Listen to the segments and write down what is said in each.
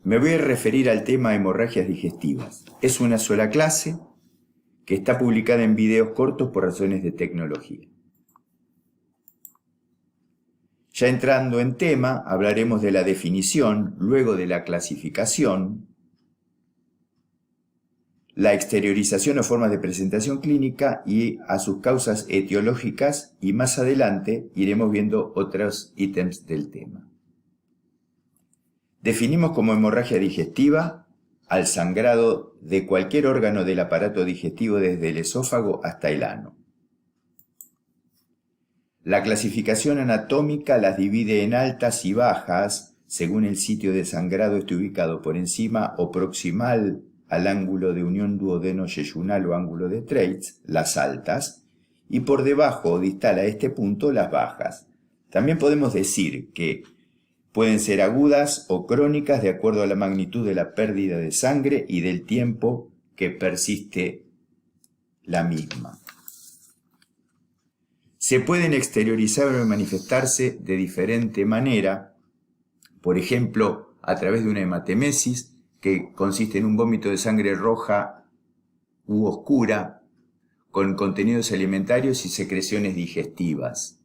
me voy a referir al tema hemorragias digestivas. Es una sola clase que está publicada en videos cortos por razones de tecnología. Ya entrando en tema, hablaremos de la definición, luego de la clasificación, la exteriorización o formas de presentación clínica y a sus causas etiológicas, y más adelante iremos viendo otros ítems del tema. Definimos como hemorragia digestiva al sangrado de cualquier órgano del aparato digestivo desde el esófago hasta el ano. La clasificación anatómica las divide en altas y bajas, según el sitio de sangrado esté ubicado por encima o proximal al ángulo de unión duodeno-yeyunal o ángulo de Treitz, las altas, y por debajo o distal a este punto, las bajas. También podemos decir que pueden ser agudas o crónicas de acuerdo a la magnitud de la pérdida de sangre y del tiempo que persiste la misma. Se pueden exteriorizar o manifestarse de diferente manera, por ejemplo, a través de una hematemesis, que consiste en un vómito de sangre roja u oscura, con contenidos alimentarios y secreciones digestivas.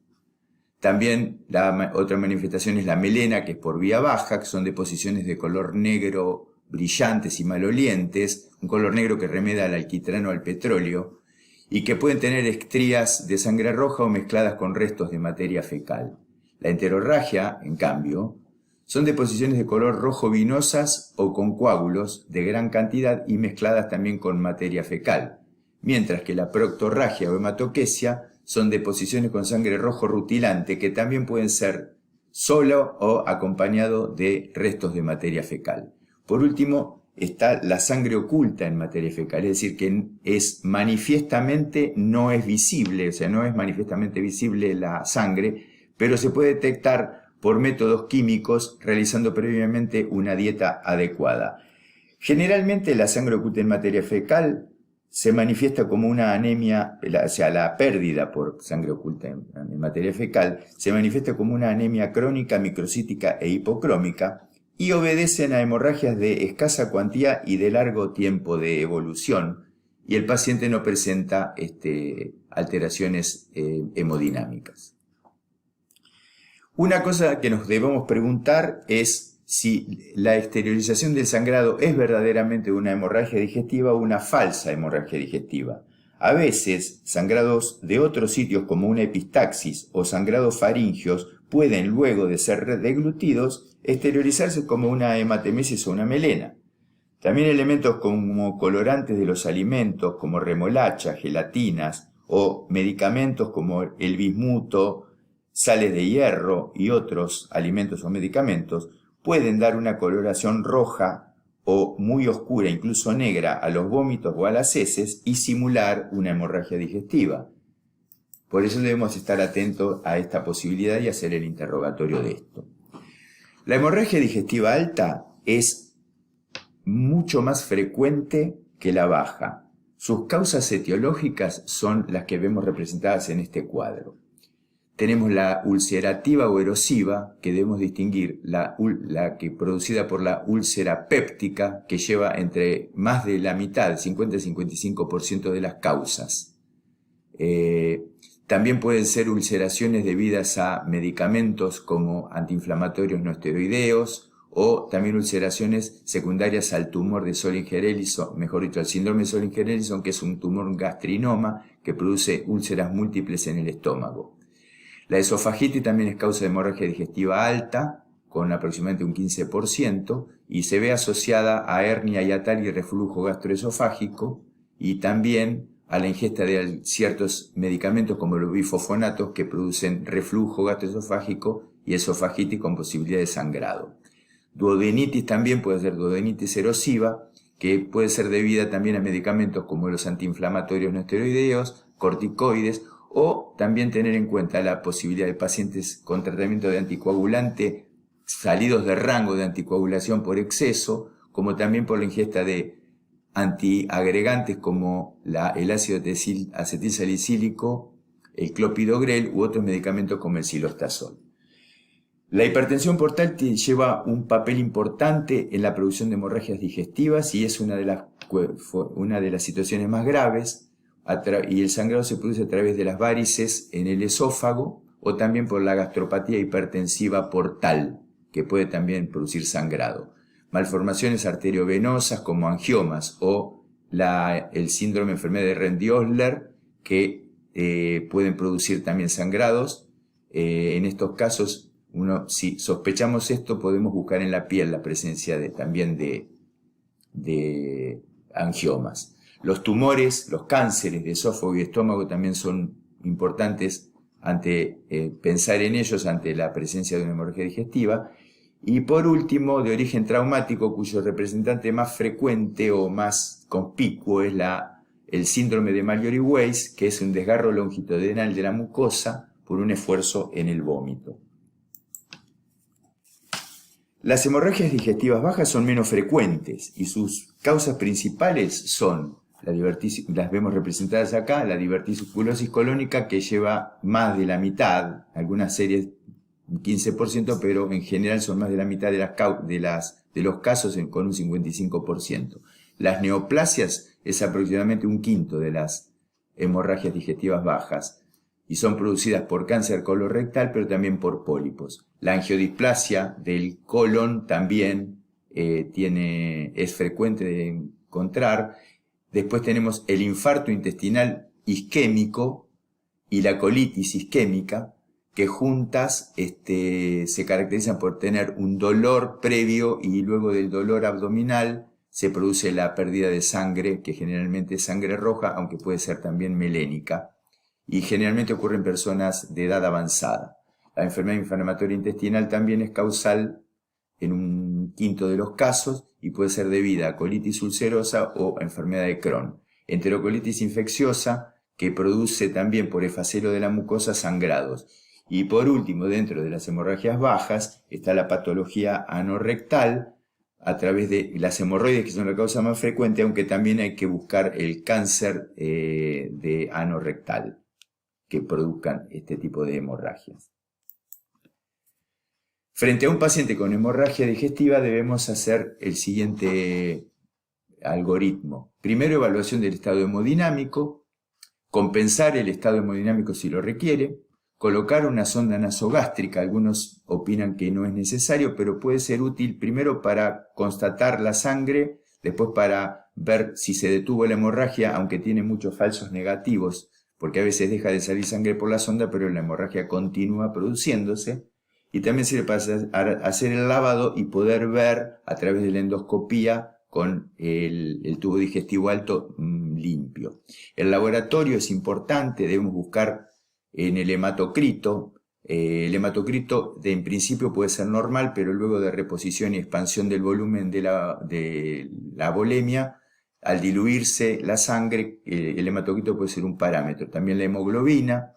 También la otra manifestación es la melena, que es por vía baja, que son deposiciones de color negro brillantes y malolientes, un color negro que remeda al alquitrán o al petróleo, y que pueden tener estrías de sangre roja o mezcladas con restos de materia fecal. La enterorragia, en cambio, son deposiciones de color rojo vinosas o con coágulos de gran cantidad y mezcladas también con materia fecal, mientras que la proctorragia o hematoquesia son deposiciones con sangre rojo rutilante que también pueden ser solo o acompañado de restos de materia fecal. Por último, está la sangre oculta en materia fecal, es decir, que es manifiestamente, no es visible, o sea, no es manifiestamente visible la sangre, pero se puede detectar por métodos químicos realizando previamente una dieta adecuada. Generalmente la sangre oculta en materia fecal se manifiesta como una anemia, o sea, la pérdida por sangre oculta en materia fecal se manifiesta como una anemia crónica, microcítica e hipocrómica y obedecen a hemorragias de escasa cuantía y de largo tiempo de evolución, y el paciente no presenta alteraciones hemodinámicas. Una cosa que nos debemos preguntar es si la exteriorización del sangrado es verdaderamente una hemorragia digestiva o una falsa hemorragia digestiva. A veces, sangrados de otros sitios como una epistaxis o sangrados faringios pueden, luego de ser deglutidos, exteriorizarse como una hematemesis o una melena. También elementos como colorantes de los alimentos, como remolacha, gelatinas, o medicamentos como el bismuto, sales de hierro y otros alimentos o medicamentos, pueden dar una coloración roja o muy oscura, incluso negra, a los vómitos o a las heces y simular una hemorragia digestiva. Por eso debemos estar atentos a esta posibilidad y hacer el interrogatorio de esto. La hemorragia digestiva alta es mucho más frecuente que la baja. Sus causas etiológicas son las que vemos representadas en este cuadro. Tenemos la ulcerativa o erosiva, que debemos distinguir, la que producida por la úlcera péptica, que lleva entre más de la mitad, 50 y 55% de las causas. También pueden ser ulceraciones debidas a medicamentos como antiinflamatorios no esteroideos, o también ulceraciones secundarias al tumor de Solinger-Ellison, mejor dicho, al síndrome de Solinger-Ellison, que es un tumor gastrinoma que produce úlceras múltiples en el estómago. La esofagitis también es causa de hemorragia digestiva alta, con aproximadamente un 15%, y se ve asociada a hernia hiatal y reflujo gastroesofágico, y también a la ingesta de ciertos medicamentos como los bifosfonatos que producen reflujo gastroesofágico y esofagitis con posibilidad de sangrado. Duodenitis también puede ser duodenitis erosiva, que puede ser debida también a medicamentos como los antiinflamatorios no esteroideos, corticoides, o también tener en cuenta la posibilidad de pacientes con tratamiento de anticoagulante salidos de rango de anticoagulación por exceso, como también por la ingesta de antiagregantes como el ácido acetilsalicílico, el clopidogrel u otros medicamentos como el cilostazol. La hipertensión portal lleva un papel importante en la producción de hemorragias digestivas y es una de las situaciones más graves, y el sangrado se produce a través de las varices en el esófago o también por la gastropatía hipertensiva portal, que puede también producir sangrado. Malformaciones arteriovenosas como angiomas o el síndrome de enfermedad de Rendy-Osler, que pueden producir también sangrados. En estos casos, si sospechamos esto, podemos buscar en la piel la presencia también de angiomas. Los tumores, los cánceres de esófago y estómago también son importantes pensar en ellos ante la presencia de una hemorragia digestiva. Y por último, de origen traumático, cuyo representante más frecuente o más conspicuo es el síndrome de Mallory-Weiss, que es un desgarro longitudinal de la mucosa por un esfuerzo en el vómito. Las hemorragias digestivas bajas son menos frecuentes y sus causas principales son, las vemos representadas acá, la diverticulosis colónica, que lleva más de la mitad, algunas series un 15%, pero en general son más de la mitad de los casos con un 55%. Las neoplasias es aproximadamente un quinto de las hemorragias digestivas bajas y son producidas por cáncer colorectal, pero también por pólipos. La angiodisplasia del colon también es frecuente de encontrar. Después tenemos el infarto intestinal isquémico y la colitis isquémica, que juntas se caracterizan por tener un dolor previo y luego del dolor abdominal se produce la pérdida de sangre, que generalmente es sangre roja, aunque puede ser también melénica, y generalmente ocurre en personas de edad avanzada. La enfermedad inflamatoria intestinal también es causal en un quinto de los casos y puede ser debida a colitis ulcerosa o enfermedad de Crohn. Enterocolitis infecciosa, que produce también por efacelo de la mucosa sangrados. Y por último, dentro de las hemorragias bajas, está la patología anorrectal, a través de las hemorroides, que son la causa más frecuente, aunque también hay que buscar el cáncer de ano rectal que produzcan este tipo de hemorragias. Frente a un paciente con hemorragia digestiva debemos hacer el siguiente algoritmo. Primero, evaluación del estado hemodinámico, compensar el estado hemodinámico si lo requiere, colocar una sonda nasogástrica. Algunos opinan que no es necesario, pero puede ser útil primero para constatar la sangre, después para ver si se detuvo la hemorragia, aunque tiene muchos falsos negativos, porque a veces deja de salir sangre por la sonda, pero la hemorragia continúa produciéndose. Y también sirve para hacer el lavado y poder ver a través de la endoscopía con el tubo digestivo alto limpio. El laboratorio es importante, debemos buscar en el hematocrito. El hematocrito en principio puede ser normal, pero luego de reposición y expansión del volumen de la volemia, al diluirse la sangre, el hematocrito puede ser un parámetro. También la hemoglobina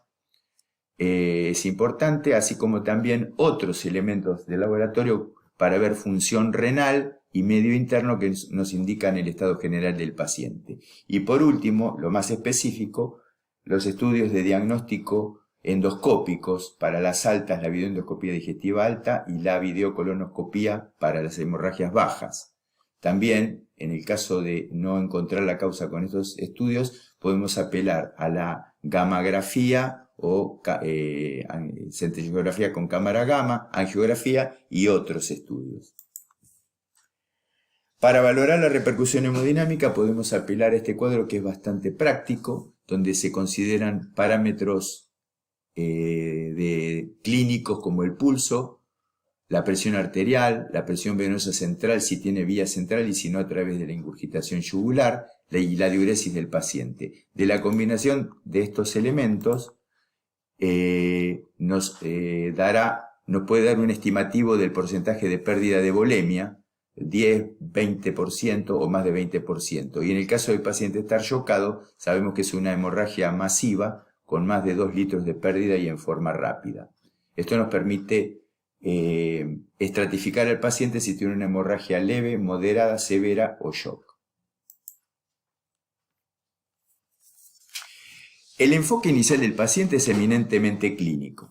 es importante, así como también otros elementos del laboratorio para ver función renal y medio interno que nos indican el estado general del paciente. Y por último, lo más específico, los estudios de diagnóstico endoscópicos para las altas, la videoendoscopía digestiva alta y la videocolonoscopía para las hemorragias bajas. También, en el caso de no encontrar la causa con estos estudios, podemos apelar a la gammagrafía o centrifugografía con cámara gamma, angiografía y otros estudios. Para valorar la repercusión hemodinámica podemos apelar a este cuadro, que es bastante práctico, donde se consideran parámetros clínicos como el pulso, la presión arterial, la presión venosa central si tiene vía central y si no a través de la ingurgitación yugular, y la diuresis del paciente. De la combinación de estos elementos nos puede dar un estimativo del porcentaje de pérdida de volemia, 10, 20% o más de 20%. Y en el caso del paciente estar chocado, sabemos que es una hemorragia masiva con más de 2 litros de pérdida y en forma rápida. Esto nos permite estratificar al paciente si tiene una hemorragia leve, moderada, severa o shock. El enfoque inicial del paciente es eminentemente clínico.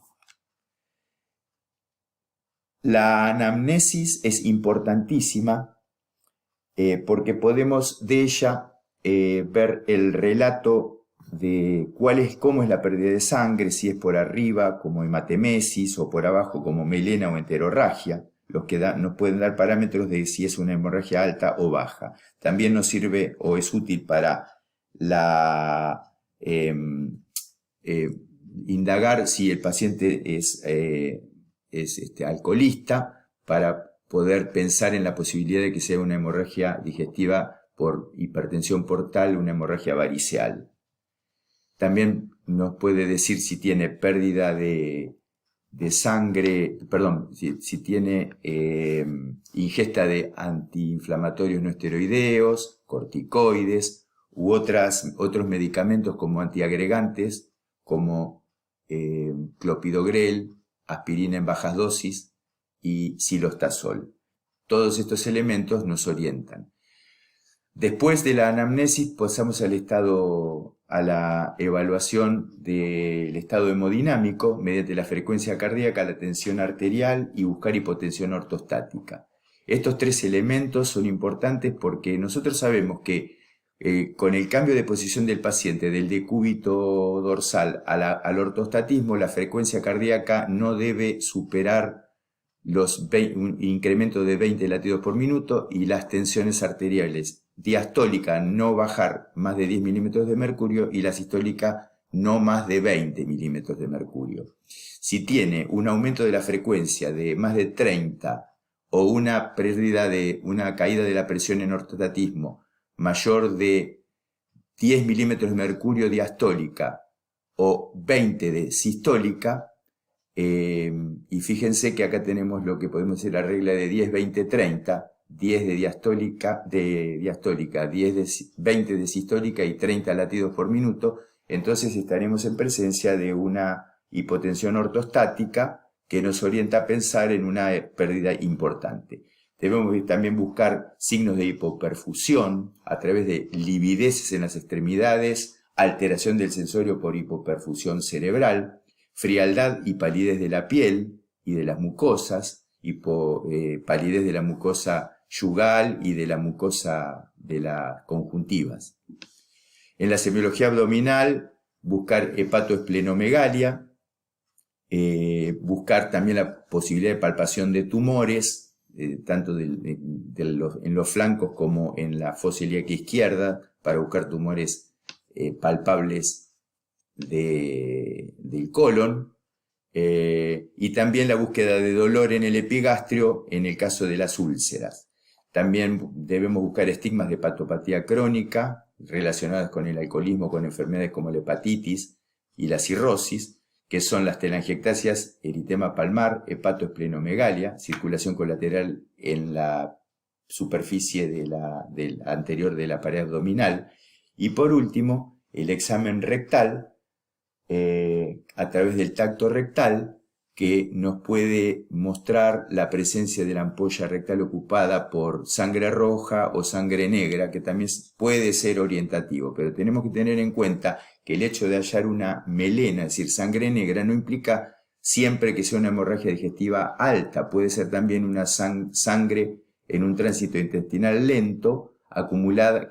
La anamnesis es importantísima porque podemos de ella ver el relato de cómo es la pérdida de sangre, si es por arriba como hematemesis o por abajo como melena o enterorragia, los que nos pueden dar parámetros de si es una hemorragia alta o baja. También nos sirve o es útil para indagar si el paciente es alcoholista, para poder pensar en la posibilidad de que sea una hemorragia digestiva por hipertensión portal, una hemorragia variceal. También nos puede decir si tiene pérdida de sangre, perdón, si tiene ingesta de antiinflamatorios no esteroideos, corticoides u otros medicamentos como antiagregantes, como clopidogrel, aspirina en bajas dosis y cilostazol. Todos estos elementos nos orientan. Después de la anamnesis pasamos a la evaluación del estado hemodinámico mediante la frecuencia cardíaca, la tensión arterial y buscar hipotensión ortostática. Estos tres elementos son importantes porque nosotros sabemos que con el cambio de posición del paciente del decúbito dorsal al ortostatismo, la frecuencia cardíaca no debe superar un incremento de 20 latidos por minuto y las tensiones arteriales diastólica no bajar más de 10 milímetros de mercurio y la sistólica no más de 20 milímetros de mercurio. Si tiene un aumento de la frecuencia de más de 30 o una caída de la presión en ortostatismo mayor de 10 milímetros de mercurio diastólica o 20 de sistólica, y fíjense que acá tenemos lo que podemos decir la regla de 10, 20, 30, 10 de diastólica, 20 de sistólica y 30 latidos por minuto, entonces estaremos en presencia de una hipotensión ortostática que nos orienta a pensar en una pérdida importante. Debemos también buscar signos de hipoperfusión a través de livideces en las extremidades, alteración del sensorio por hipoperfusión cerebral, frialdad y palidez de la piel y de las mucosas, palidez de la mucosa yugal y de la mucosa de las conjuntivas. En la semiología abdominal, buscar hepatoesplenomegalia, buscar también la posibilidad de palpación de tumores, tanto en los flancos como en la fosa ilíaca izquierda, para buscar tumores palpables del colon, y también la búsqueda de dolor en el epigastrio en el caso de las úlceras. También debemos buscar estigmas de hepatopatía crónica relacionadas con el alcoholismo, con enfermedades como la hepatitis y la cirrosis, que son las telangiectasias, eritema palmar, hepatoesplenomegalia, circulación colateral en la superficie anterior de la pared abdominal, y por último, el examen rectal, a través del tacto rectal, que nos puede mostrar la presencia de la ampolla rectal ocupada por sangre roja o sangre negra, que también puede ser orientativo, pero tenemos que tener en cuenta que el hecho de hallar una melena, es decir, sangre negra, no implica siempre que sea una hemorragia digestiva alta, puede ser también una sangre en un tránsito intestinal lento,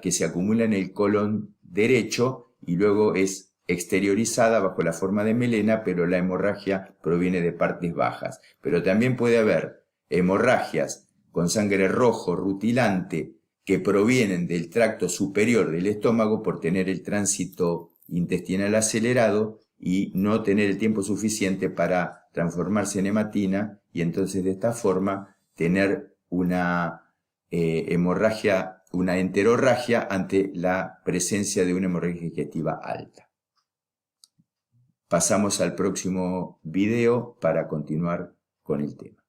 que se acumula en el colon derecho y luego es exteriorizada bajo la forma de melena, pero la hemorragia proviene de partes bajas. Pero también puede haber hemorragias con sangre rojo rutilante que provienen del tracto superior del estómago por tener el tránsito intestinal acelerado y no tener el tiempo suficiente para transformarse en hematina, y entonces de esta forma tener una hemorragia, una enterorragia ante la presencia de una hemorragia digestiva alta. Pasamos al próximo video para continuar con el tema.